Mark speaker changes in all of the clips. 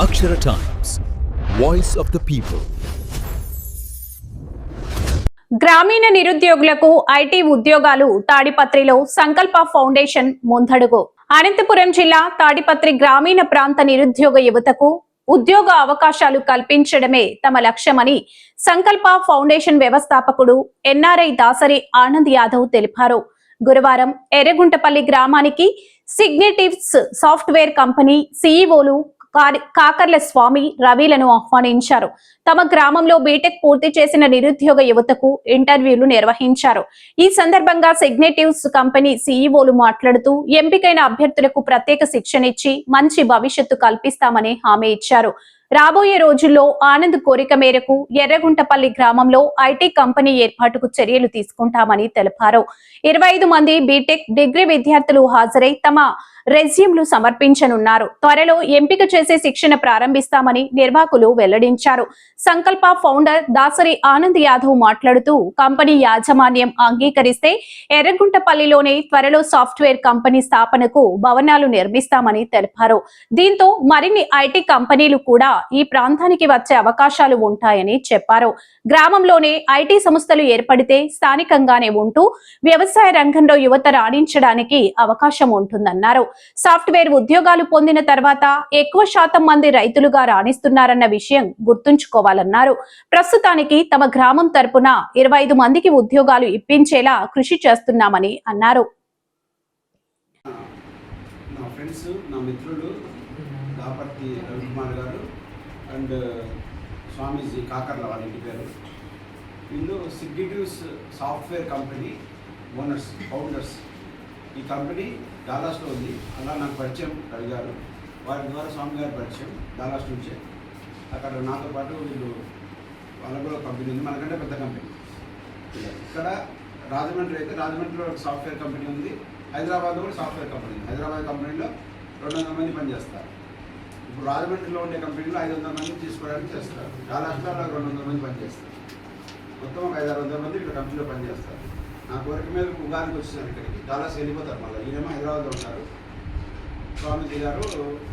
Speaker 1: Akshara Times, Voice of the People.
Speaker 2: గ్రామీణ నిరుద్యోగులకు IT ఉద్యోగాలు తాడిపత్రిలో సంకల్ప ఫౌండేషన్ ముందడుగు. అనంతపురం జిల్లా తాడిపత్రి గ్రామీణ ప్రాంత నిరుద్యోగ యువతకు ఉద్యోగ అవకాశాలు కల్పించడమే తమ లక్ష్యమని సంకల్ప ఫౌండేషన్ వ్యవస్థాపకుడు ఎన్ఆర్ఐ దాసరి ఆనంద్ యాదవ్ తెలిపారు. గురువారం ఎర్రగుంటపల్లి గ్రామానికి సిగ్నేటివ్స్ సాఫ్ట్వేర్ కంపెనీ సీఈఓలు కాకర్ల స్వామి రవిలను ఆహ్వానించారు. తమ గ్రామంలో బీటెక్ పూర్తి చేసిన నిరుద్యోగ యువతకు ఇంటర్వ్యూలు నిర్వహించారు. ఈ సందర్భంగా సిగ్నేటివ్స్ కంపెనీ సీఈఓలు మాట్లాడుతూ ఎంపికైన అభ్యర్థులకు ప్రత్యేక శిక్షణ ఇచ్చి మంచి భవిష్యత్తు కల్పిస్తామని హామీ ఇచ్చారు. రాబోయే రోజుల్లో ఆనంద్ కోరిక మేరకు ఎర్రగుంటపల్లి గ్రామంలో ఐటీ కంపెనీ ఏర్పాటుకు చర్యలు తీసుకుంటామని తెలిపారు. 25 మంది బీటెక్ డిగ్రీ విద్యార్థులు హాజరై తమ రెజ్యూమ్లు సమర్పించనున్నారు. త్వరలో ఎంపిక చేసే శిక్షణ ప్రారంభిస్తామని నిర్వాహకులు వెల్లడించారు. సంకల్ప ఫౌండర్ దాసరి ఆనంద్ యాదవ్ మాట్లాడుతూ కంపెనీ యాజమాన్యం అంగీకరిస్తే ఎర్రగుంటపల్లిలోనే త్వరలో సాఫ్ట్వేర్ కంపెనీ స్థాపనకు భవనాలు నిర్మిస్తామని తెలిపారు. దీంతో మరిన్ని ఐటీ కంపెనీలు కూడా ఈ ప్రాంతానికి వచ్చే అవకాశాలు ఉంటాయని చెప్పారు. గ్రామంలోనే ఐటీ సంస్థలు ఏర్పడితే స్థానికంగానే ఉంటూ వ్యవసాయ రంగంలో యువత రాణించడానికి అవకాశం ఉంటుందన్నారు. సాఫ్ట్వేర్ ఉద్యోగాలు పొందిన తర్వాత ఎక్కువ శాతం మంది రైతులుగా రాణిస్తున్నారన్న విషయం గుర్తుంచుకోవాలన్నారు. ప్రస్తుతానికి తమ గ్రామం తరపున 25 మందికి ఉద్యోగాలు ఇప్పించేలా కృషి చేస్తున్నామని అన్నారు.
Speaker 3: అండ్ స్వామీజీ కాకర్ల వాళ్ళ ఇంటి పేరు. వీళ్ళు సిగ్నేటివ్స్ సాఫ్ట్వేర్ కంపెనీ ఓనర్స్ ఫౌండర్స్. ఈ కంపెనీ డాలాస్లో ఉంది. అలా నాకు పరిచయం అడిగారు. వారి ద్వారా స్వామి గారి పరిచయం డాలాస్ నుంచే. అక్కడ నాతో పాటు వీళ్ళు వాళ్ళకు కూడా కంపెనీ ఉంది, మనకంటే పెద్ద కంపెనీ. ఇక్కడ రాజమండ్రి అయితే రాజమండ్రిలో సాఫ్ట్వేర్ కంపెనీ ఉంది, హైదరాబాద్లో కూడా సాఫ్ట్వేర్ కంపెనీ ఉంది. హైదరాబాద్ కంపెనీలో 200 మంది పనిచేస్తారు. ఇప్పుడు రాజమండ్రిలో ఉండే కంపెనీలో 500 మంది తీసుకోవడానికి చేస్తారు. డాలాస్లో 200 మంది పనిచేస్తారు. మొత్తం 500-600 మంది ఇక్కడ కంపెనీలో పనిచేస్తారు. నా కోరిక మీద ఉగాదికి వచ్చేసారు ఇక్కడికి. డాలాస్ వెళ్ళిపోతారు. మళ్ళీ ఈయనేమో హైదరాబాద్లో ఉంటారు, స్వామీజీ గారు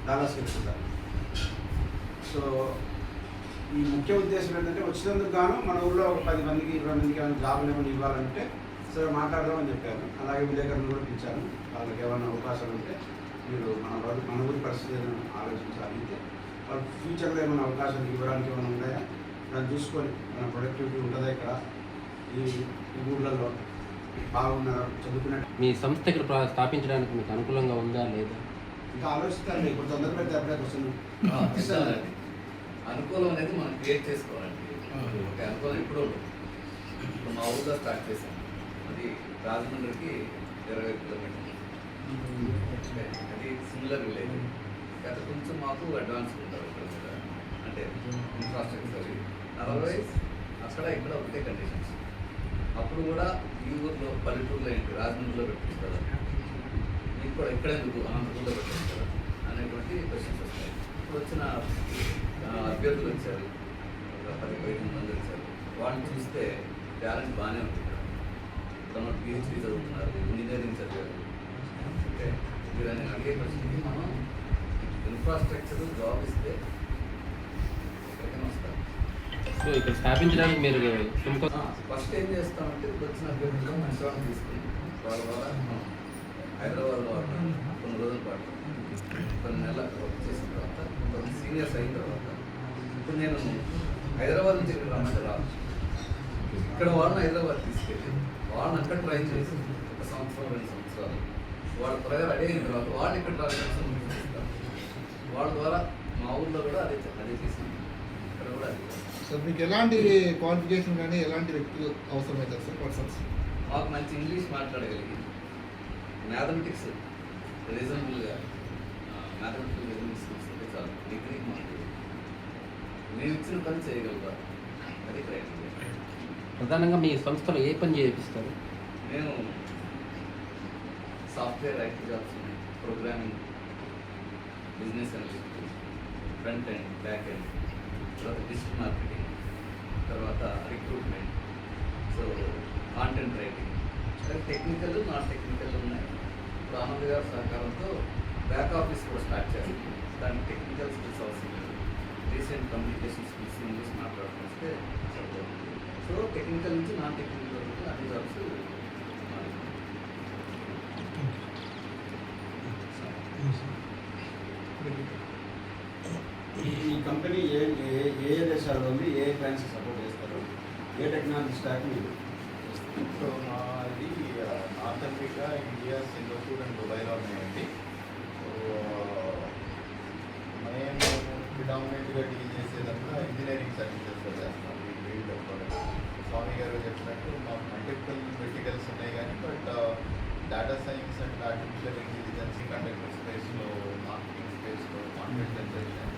Speaker 3: డాలాస్ వెళ్ళిపోతారు. సో ఈ ముఖ్య ఉద్దేశం ఏంటంటే వచ్చినందుకు గాను మన ఊళ్ళో 10 మందికి 20 మందికి ఏమైనా జాబులు ఏమైనా ఇవ్వాలంటే సరే మాట్లాడదామని చెప్పాను. అలాగే విలేకరులు కూడా పిలిచాను. వాళ్ళకి ఏమైనా అవకాశాలు ఉంటే మీరు మన ఊరి పరిస్థితులను ఆలోచించాలి. వాళ్ళ ఫ్యూచర్లో ఏమైనా అవకాశాలు ఇవ్వడానికి ఏమైనా ఉన్నాయా దాన్ని చూసుకొని మన ప్రొడక్టివిటీ ఉంటుందా ఇక్కడ ఈ ఊళ్ళలో బాగున్నారు చదువుకునే.
Speaker 4: మీ సంస్థ ఇక్కడ స్థాపించడానికి మీకు అనుకూలంగా ఉందా లేదా
Speaker 3: ఇంకా ఆలోచిస్తాను. ఇప్పుడు తొందర పెడితే అప్పుడే క్వశ్చన్
Speaker 5: అనుకూలం అనేది మనం క్రియేట్ చేసుకోవాలండి. ఒక అనుకూలం ఇప్పుడు మా ఊళ్ళో స్టార్ట్ చేశాను. అది రాజమండ్రికి 20 కిలోమీటర్లు. అది సిమిలర్ విలేజ్. గత కొంచెం మాకు అడ్వాన్స్ ఉంటారు ఇక్కడ, అంటే ఇన్ఫ్రాస్ట్రక్చర్. అదర్వైజ్ అక్కడ ఇక్కడ ఒకటే కండిషన్స్. అప్పుడు కూడా ఈ ఊర్లో పల్లెటూరులో ఏంటి రాజమండ్రిలో పెట్టచ్చు కదా, మీకు కూడా ఇక్కడ ఎందుకు అనంతపూర్లో పెట్టచ్చు కదా అనేటువంటి క్వశ్చన్స్ వస్తాయి. ఇప్పుడు వచ్చిన అభ్యర్థులు వచ్చారు, ఒక 10-15 మంది వచ్చారు. వాళ్ళని చూస్తే టాలెంట్ బాగానే ఉంది. ఇక్కడ పిహెచ్డీ చదువుతున్నారు, ఇంజనీరింగ్ చదివారు. అంటే వీళ్ళని అడిగే క్వశ్చన్కి మనం ఇన్ఫ్రాస్ట్రక్చర్ జాబ్ ఇస్తే ఎక్కడికైనా వస్తారు.
Speaker 4: సో ఇక్కడ స్థాపించడానికి మీరు
Speaker 5: ఫస్ట్ ఏం చేస్తామంటే ఇప్పుడు వచ్చిన అభ్యర్థులు మంచివాళ్ళని తీసుకుని వాళ్ళ ద్వారా హైదరాబాద్లో కొన్ని రోజుల పాటు కొన్ని నెలల వర్క్ చేసిన తర్వాత కొన్ని సీనియర్స్ అయిన తర్వాత ఇప్పుడు నేను హైదరాబాద్ నుంచి ఇక్కడ రమ్మంటే రాదు. ఇక్కడ వాళ్ళని హైదరాబాద్ తీసుకెళ్ళి వాళ్ళని అక్కడ ట్రైన్ చేసి 1 సంవత్సరం 2 సంవత్సరాలు వాళ్ళ త్వరగా రెడీ అయిన తర్వాత వాళ్ళు ఇక్కడ రావాల్సిన వాళ్ళ ద్వారా మా ఊళ్ళో కూడా అదే చేసింది. ఇక్కడ కూడా అదే.
Speaker 6: సార్ మీకు ఎలాంటి క్వాలిఫికేషన్ కానీ ఎలాంటి వ్యక్తులు అవసరమవుతారు సార్ పర్సన్స్?
Speaker 5: మాకు మంచి ఇంగ్లీష్ మాట్లాడగలిగి మ్యాథమెటిక్స్ రీజనబుల్గా మ్యాథమెటికల్ రీజనింగ్ చూస్తుంటే చాలు. డిగ్రీ మాకు మేము ఇచ్చిన పని చేయగలుగుతాం. అది క్రైటీరియా.
Speaker 4: ప్రధానంగా మీ సంస్థలో ఏ పని చేపిస్తారు?
Speaker 5: నేను సాఫ్ట్వేర్ ఐటీ జాబ్స్ ఉన్నాయి, programming, business analyst, front end, back end, తర్వాత డిజిటల్ మార్కెటింగ్, తర్వాత recruitment, so content writing, technical non technical ఉన్నాయి. ఇప్పుడు ఆనంద్ గారి సహకారంతో బ్యాక్ ఆఫీస్ కూడా స్టార్ట్ చేస్తాం. దానికి టెక్నికల్ స్కిల్స్ అవసరం లేదు. రీసెంట్ కమ్యూనికేషన్ స్కిల్స్ ఇంగ్లీష్ మాట్లాడడం వస్తే సరిపోతుంది. సో టెక్నికల్ నుంచి నాన్ టెక్నికల్ వరకు అన్ని జాబ్స్
Speaker 3: ఈ కంపెనీ ఏ ఏ ఏ దేశాల్లో ఉంది, ఏ క్లయింట్స్ సపోర్ట్ చేస్తారు, ఏ టెక్నాలజీ స్టాక్ మీరు
Speaker 7: సో మాది north Africa, India, Singapore and దుబాయ్లో ఉన్నాయండి. సో మేము ప్రిడామినెంట్గా డీల్ చేసేదంతా ఇంజనీరింగ్ సర్వీసెస్లో చేస్తాం. ఈ ఫీల్డ్ ప్రోడక్ట్ స్వామి గారు చెప్పినట్టు మాకు మల్టిపుల్ వెర్టికల్స్ ఉన్నాయి కానీ but data science and artificial intelligence, conductor స్పేస్లో, మార్కెటింగ్ స్పేస్లో, కాంటెంట్ జనరేషన్,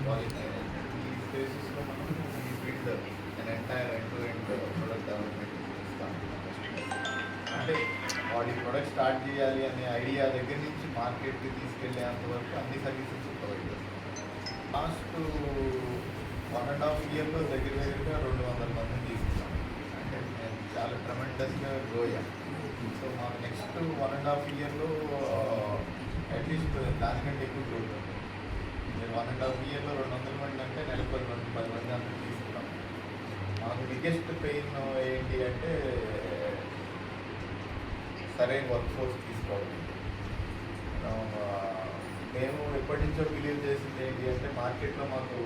Speaker 7: క్వాలిటీ మేనేజ్మెంట్, ఈ స్పేసెస్లో మనం ఈ field and entire end to end product development ఇస్తాం. అంటే వాడి ప్రొడక్ట్ స్టార్ట్ చేయాలి అనే ఐడియా దగ్గర నుంచి మార్కెట్కి తీసుకెళ్ళేంత వరకు అన్ని సర్వీసెస్ ప్రొవైడ్ చేస్తాం. లాస్ట్ 1.5 ఇయర్లో దగ్గరగా 200 మందిని తీసుకున్నాం. అంటే మేము చాలా ట్రమెండస్గా గ్రో అయ్యాం. సో మాకు నెక్స్ట్ 1.5 ఇయర్లో అట్లీస్ట్ దానికంటే ఎక్కువ గ్రోత్ ఉంది. మీరు 1.5 ఇయర్లో 200 మంది అంటే నెలకు 10 మంది అందరూ తీసుకున్నాం. మాకు బిగ్గెస్ట్ పెయిన్ ఏంటి అంటే సరైన వర్క్ ఫోర్స్ తీసుకోవాలి. మేము ఎప్పటి నుంచో బిలీవ్ చేసింది ఏంటి అంటే మార్కెట్లో మాకు